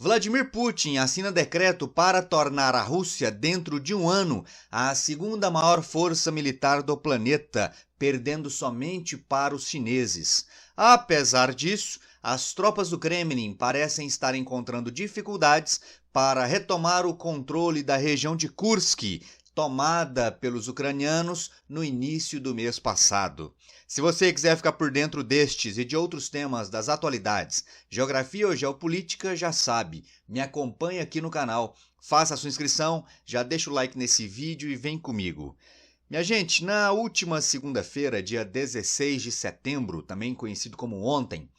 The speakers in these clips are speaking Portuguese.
Vladimir Putin assina decreto para tornar a Rússia, dentro de um ano, a segunda maior força militar do planeta, perdendo somente para os chineses. Apesar disso, as tropas do Kremlin parecem estar encontrando dificuldades para retomar o controle da região de Kursk, tomada pelos ucranianos no início do mês passado. Se você quiser ficar por dentro destes e de outros temas das atualidades, geografia ou geopolítica, já sabe, me acompanhe aqui no canal, faça a sua inscrição, já deixa o like nesse vídeo e vem comigo. Minha gente, na última segunda-feira, dia 16 de setembro, também conhecido como ontem,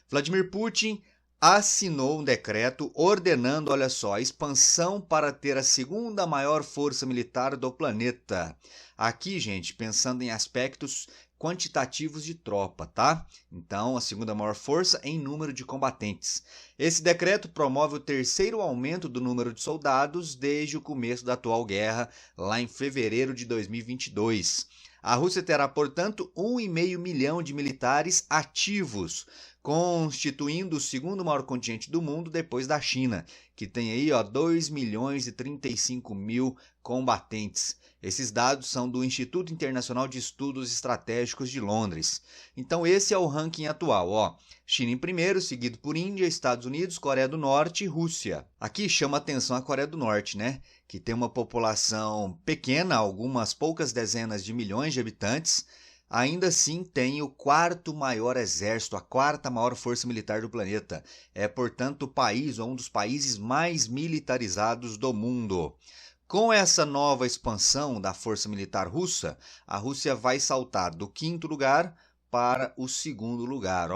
Vladimir Putin assinou um decreto ordenando, olha só, a expansão para ter a segunda maior força militar do planeta. Aqui, gente, pensando em aspectos quantitativos de tropa, tá? Então, a segunda maior força em número de combatentes. Esse decreto promove o terceiro aumento do número de soldados desde o começo da atual guerra, lá em fevereiro de 2022. A Rússia terá, portanto, 1,5 milhão de militares ativos, constituindo o segundo maior contingente do mundo depois da China, que tem aí 2 milhões e 35 mil combatentes. Esses dados são do Instituto Internacional de Estudos Estratégicos de Londres. Então esse é o ranking atual, China em primeiro, seguido por Índia, Estados Unidos, Coreia do Norte e Rússia. Aqui chama atenção a Coreia do Norte, né? Que tem uma população pequena, algumas poucas dezenas de milhões de habitantes, ainda assim tem o quarto maior exército, a quarta maior força militar do planeta. É, portanto, o país ou um dos países mais militarizados do mundo. Com essa nova expansão da força militar russa, a Rússia vai saltar do quinto lugar para o segundo lugar,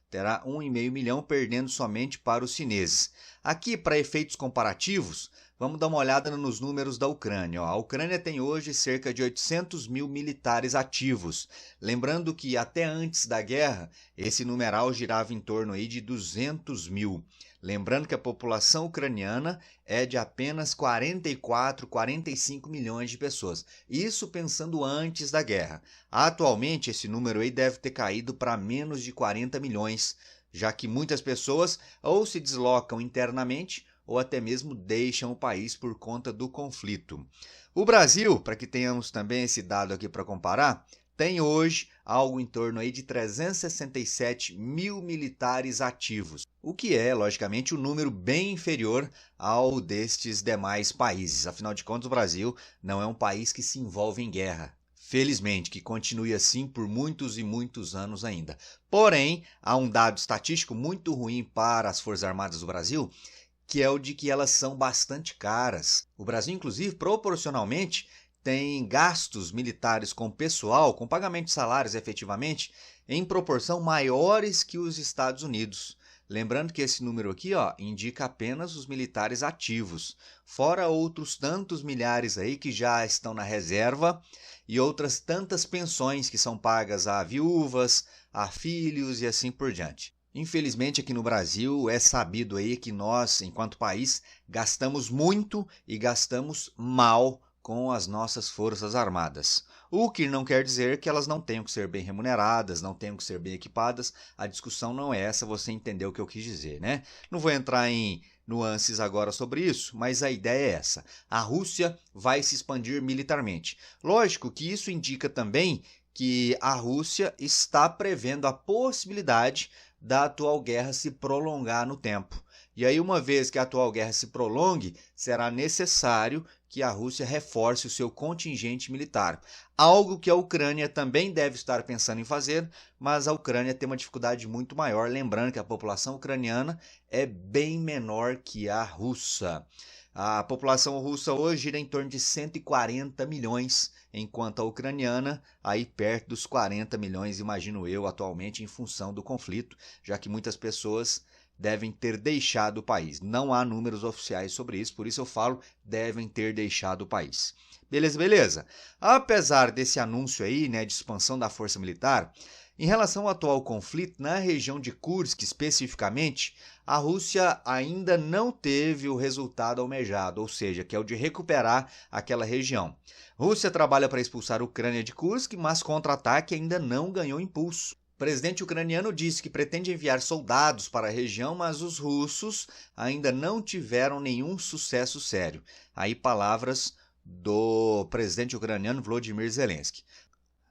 terá 1,5 milhão, perdendo somente para os chineses. Aqui, para efeitos comparativos, vamos dar uma olhada nos números da Ucrânia. A Ucrânia tem hoje cerca de 800 mil militares ativos. Lembrando que até antes da guerra, esse numeral girava em torno aí de 200 mil. Lembrando que a população ucraniana é de apenas 45 milhões de pessoas. Isso pensando antes da guerra. Atualmente, esse número aí deve ter caído para menos de 40 milhões, já que muitas pessoas ou se deslocam internamente ou até mesmo deixam o país por conta do conflito. O Brasil, para que tenhamos também esse dado aqui para comparar, tem hoje algo em torno aí de 367 mil militares ativos, o que é, logicamente, um número bem inferior ao destes demais países. Afinal de contas, o Brasil não é um país que se envolve em guerra. Felizmente, que continue assim por muitos e muitos anos ainda. Porém, há um dado estatístico muito ruim para as Forças Armadas do Brasil, que é o de que elas são bastante caras. O Brasil, inclusive, proporcionalmente, tem gastos militares com pessoal, com pagamento de salários efetivamente, em proporção maiores que os Estados Unidos. Lembrando que esse número aqui indica apenas os militares ativos, fora outros tantos milhares aí que já estão na reserva e outras tantas pensões que são pagas a viúvas, a filhos e assim por diante. Infelizmente, aqui no Brasil, é sabido aí que nós, enquanto país, gastamos muito e gastamos mal com as nossas Forças Armadas. O que não quer dizer que elas não tenham que ser bem remuneradas, não tenham que ser bem equipadas. A discussão não é essa, você entendeu o que eu quis dizer, né? Não vou entrar em nuances agora sobre isso, mas a ideia é essa. A Rússia vai se expandir militarmente. Lógico que isso indica também que a Rússia está prevendo a possibilidade da atual guerra se prolongar no tempo. E aí, uma vez que a atual guerra se prolongue, será necessário que a Rússia reforce o seu contingente militar. Algo que a Ucrânia também deve estar pensando em fazer, mas a Ucrânia tem uma dificuldade muito maior, lembrando que a população ucraniana é bem menor que a russa. A população russa hoje gira em torno de 140 milhões, enquanto a ucraniana aí perto dos 40 milhões, imagino eu, atualmente em função do conflito, já que muitas pessoas devem ter deixado o país. Não há números oficiais sobre isso, por isso eu falo devem ter deixado o país. Beleza? Apesar desse anúncio aí, de expansão da força militar, em relação ao atual conflito, na região de Kursk especificamente, a Rússia ainda não teve o resultado almejado, ou seja, que é o de recuperar aquela região. A Rússia trabalha para expulsar a Ucrânia de Kursk, mas contra-ataque ainda não ganhou impulso. O presidente ucraniano disse que pretende enviar soldados para a região, mas os russos ainda não tiveram nenhum sucesso sério. Aí palavras do presidente ucraniano Volodymyr Zelensky.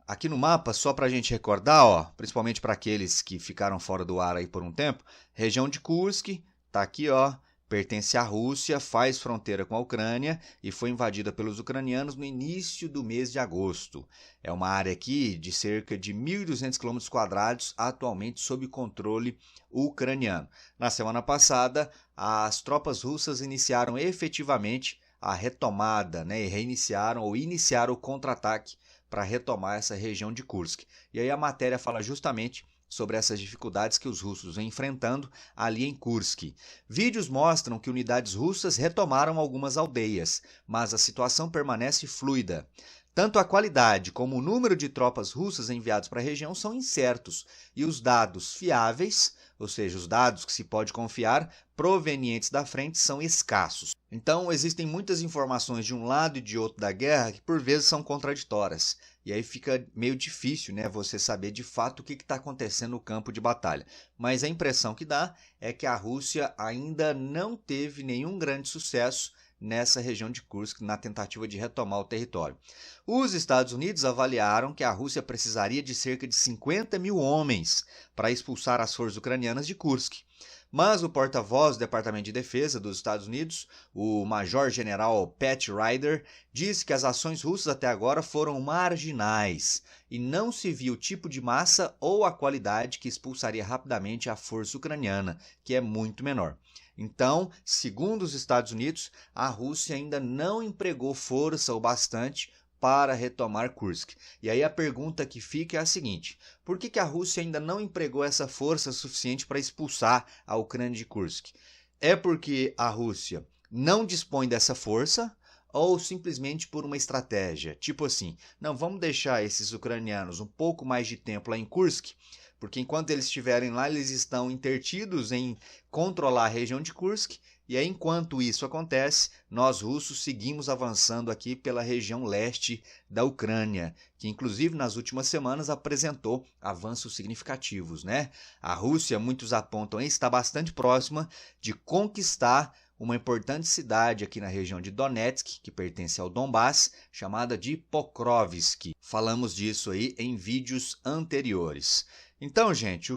Aqui no mapa, só para a gente recordar, ó, principalmente para aqueles que ficaram fora do ar aí por um tempo, região de Kursk, tá aqui, ó, pertence à Rússia, faz fronteira com a Ucrânia e foi invadida pelos ucranianos no início do mês de agosto. É uma área aqui de cerca de 1.200 km², atualmente sob controle ucraniano. Na semana passada, as tropas russas iniciaram efetivamente a retomada, né, e iniciaram o contra-ataque para retomar essa região de Kursk. E aí a matéria fala justamente sobre essas dificuldades que os russos vêm enfrentando ali em Kursk. Vídeos mostram que unidades russas retomaram algumas aldeias, mas a situação permanece fluida. Tanto a qualidade como o número de tropas russas enviadas para a região são incertos, e os dados fiáveis, ou seja, os dados que se pode confiar, provenientes da frente, são escassos. Então, existem muitas informações de um lado e de outro da guerra que por vezes são contraditórias. E aí fica meio difícil, né, você saber de fato o que está acontecendo no campo de batalha. Mas a impressão que dá é que a Rússia ainda não teve nenhum grande sucesso nessa região de Kursk na tentativa de retomar o território. Os Estados Unidos avaliaram que a Rússia precisaria de cerca de 50 mil homens para expulsar as forças ucranianas de Kursk. Mas o porta-voz do Departamento de Defesa dos Estados Unidos, o Major-General Pat Ryder, disse que as ações russas até agora foram marginais e não se viu o tipo de massa ou a qualidade que expulsaria rapidamente a força ucraniana, que é muito menor. Então, segundo os Estados Unidos, a Rússia ainda não empregou força o bastante para retomar Kursk. E aí a pergunta que fica é a seguinte: por que a Rússia ainda não empregou essa força suficiente para expulsar a Ucrânia de Kursk? É porque a Rússia não dispõe dessa força ou simplesmente por uma estratégia? Tipo assim, não, vamos deixar esses ucranianos um pouco mais de tempo lá em Kursk, porque enquanto eles estiverem lá, eles estão intertidos em controlar a região de Kursk, e aí, enquanto isso acontece, nós russos seguimos avançando aqui pela região leste da Ucrânia, que inclusive nas últimas semanas apresentou avanços significativos, né? A Rússia, muitos apontam, está bastante próxima de conquistar uma importante cidade aqui na região de Donetsk, que pertence ao Donbass, chamada de Pokrovsk. Falamos disso aí em vídeos anteriores. Então, gente,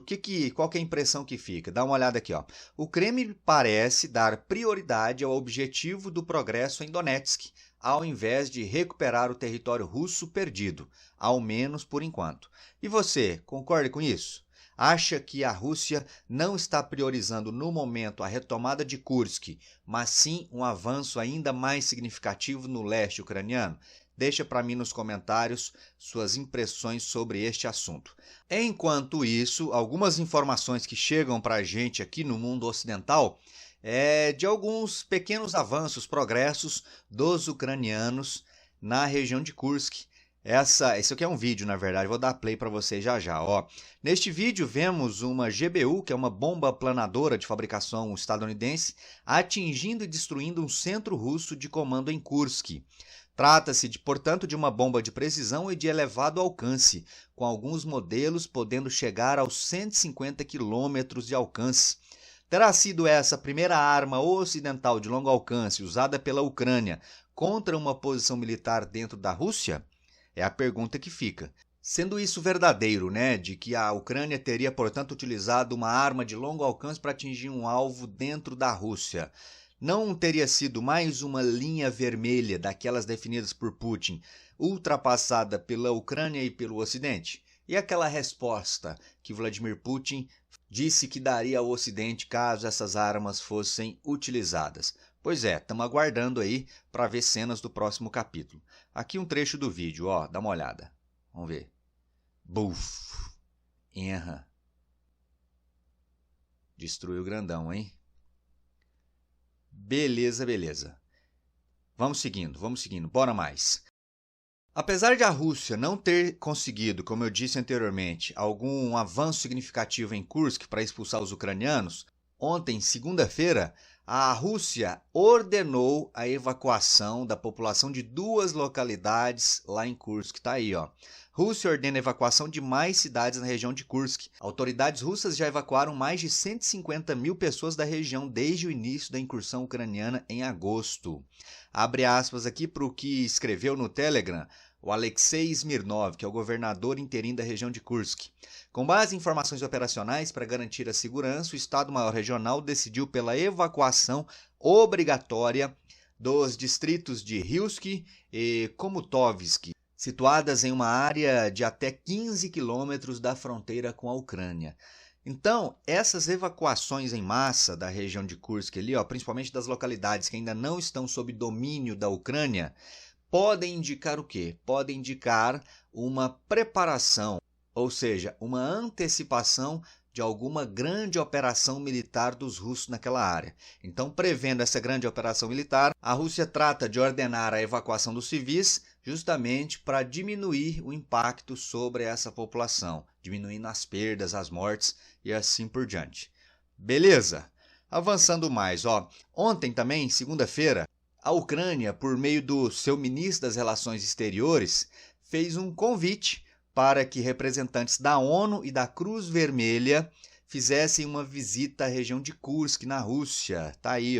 qual que é a impressão que fica? Dá uma olhada aqui, ó. O Kremlin parece dar prioridade ao objetivo do progresso em Donetsk, ao invés de recuperar o território russo perdido, ao menos por enquanto. E você, concorda com isso? Acha que a Rússia não está priorizando no momento a retomada de Kursk, mas sim um avanço ainda mais significativo no leste ucraniano? Deixa para mim nos comentários suas impressões sobre este assunto. Enquanto isso, algumas informações que chegam para a gente aqui no mundo ocidental é de alguns pequenos avanços, progressos dos ucranianos na região de Kursk. Esse aqui é um vídeo, na verdade, vou dar play para vocês já já. Ó. Neste vídeo vemos uma GBU, que é uma bomba planadora de fabricação estadunidense, atingindo e destruindo um centro russo de comando em Kursk. Trata-se, portanto, de uma bomba de precisão e de elevado alcance, com alguns modelos podendo chegar aos 150 km de alcance. Terá sido essa a primeira arma ocidental de longo alcance usada pela Ucrânia contra uma posição militar dentro da Rússia? É a pergunta que fica. Sendo isso verdadeiro, né, de que a Ucrânia teria, portanto, utilizado uma arma de longo alcance para atingir um alvo dentro da Rússia, não teria sido mais uma linha vermelha daquelas definidas por Putin, ultrapassada pela Ucrânia e pelo Ocidente? E aquela resposta que Vladimir Putin disse que daria ao Ocidente caso essas armas fossem utilizadas? Pois é, estamos aguardando aí para ver cenas do próximo capítulo. Aqui um trecho do vídeo, ó, dá uma olhada. Vamos ver. Buf. Erra. Destruiu o grandão, hein? Beleza, beleza. Vamos seguindo, bora mais. Apesar de a Rússia não ter conseguido, como eu disse anteriormente, algum avanço significativo em Kursk para expulsar os ucranianos, ontem, segunda-feira, a Rússia ordenou a evacuação da população de 2 localidades lá em Kursk. Tá aí, ó. Rússia ordena a evacuação de mais cidades na região de Kursk. Autoridades russas já evacuaram mais de 150 mil pessoas da região desde o início da incursão ucraniana em agosto. Abre aspas aqui para o que escreveu no Telegram o Alexei Smirnov, que é o governador interino da região de Kursk. Com base em informações operacionais para garantir a segurança, o Estado-Maior Regional decidiu pela evacuação obrigatória dos distritos de Rilsk e Komutovsk, situadas em uma área de até 15 quilômetros da fronteira com a Ucrânia. Então, essas evacuações em massa da região de Kursk, ali, principalmente das localidades que ainda não estão sob domínio da Ucrânia, podem indicar o quê? Podem indicar uma preparação, ou seja, uma antecipação de alguma grande operação militar dos russos naquela área. Então, prevendo essa grande operação militar, a Rússia trata de ordenar a evacuação dos civis justamente para diminuir o impacto sobre essa população, diminuindo as perdas, as mortes e assim por diante. Beleza? Avançando mais, ontem também, segunda-feira, a Ucrânia, por meio do seu ministro das Relações Exteriores, fez um convite para que representantes da ONU e da Cruz Vermelha fizessem uma visita à região de Kursk, na Rússia. Tá aí,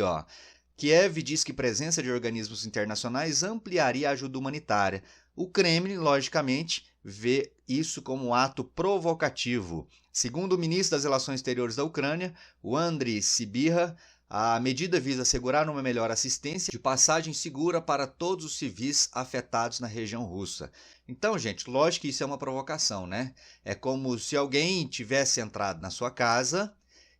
Kiev diz que a presença de organismos internacionais ampliaria a ajuda humanitária. O Kremlin, logicamente, vê isso como um ato provocativo. Segundo o ministro das Relações Exteriores da Ucrânia, o Andriy Sybiha, a medida visa assegurar uma melhor assistência de passagem segura para todos os civis afetados na região russa. Então, gente, lógico que isso é uma provocação, né? É como se alguém tivesse entrado na sua casa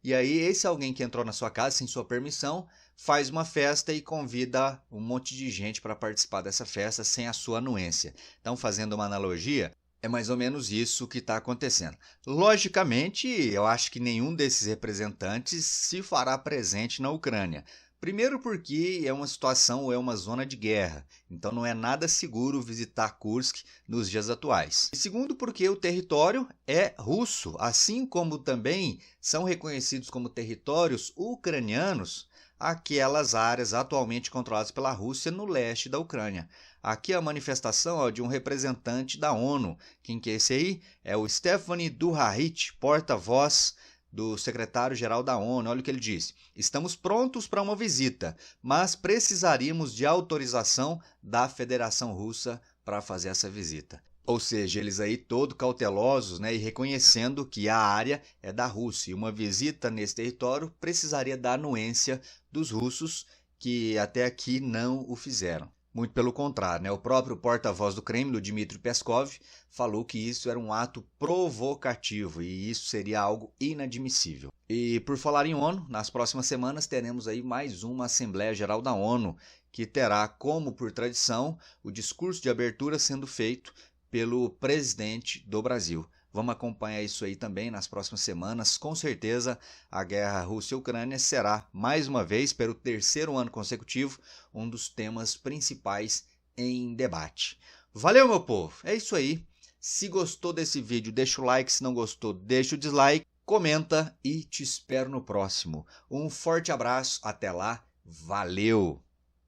e aí esse alguém que entrou na sua casa sem sua permissão faz uma festa e convida um monte de gente para participar dessa festa sem a sua anuência. Então, fazendo uma analogia, é mais ou menos isso que está acontecendo. Logicamente, eu acho que nenhum desses representantes se fará presente na Ucrânia. Primeiro porque é uma situação, é uma zona de guerra, então não é nada seguro visitar Kursk nos dias atuais. E segundo porque o território é russo, assim como também são reconhecidos como territórios ucranianos aquelas áreas atualmente controladas pela Rússia no leste da Ucrânia. Aqui a manifestação de um representante da ONU. Quem que é esse aí? É o Stephane Dujarric, porta-voz do secretário-geral da ONU. Olha o que ele disse. Estamos prontos para uma visita, mas precisaríamos de autorização da Federação Russa para fazer essa visita. Ou seja, eles aí todo cautelosos, né, e reconhecendo que a área é da Rússia. E uma visita nesse território precisaria da anuência dos russos, que até aqui não o fizeram. Muito pelo contrário, né? O próprio porta-voz do Kremlin, o Dmitry Peskov, falou que isso era um ato provocativo e isso seria algo inadmissível. E por falar em ONU, nas próximas semanas teremos aí mais uma Assembleia Geral da ONU, que terá como por tradição o discurso de abertura sendo feito pelo presidente do Brasil. Vamos acompanhar isso aí também nas próximas semanas. Com certeza, a guerra Rússia-Ucrânia será, mais uma vez, pelo terceiro ano consecutivo, um dos temas principais em debate. Valeu, meu povo! É isso aí. Se gostou desse vídeo, deixa o like. Se não gostou, deixa o dislike. Comenta e te espero no próximo. Um forte abraço. Até lá. Valeu!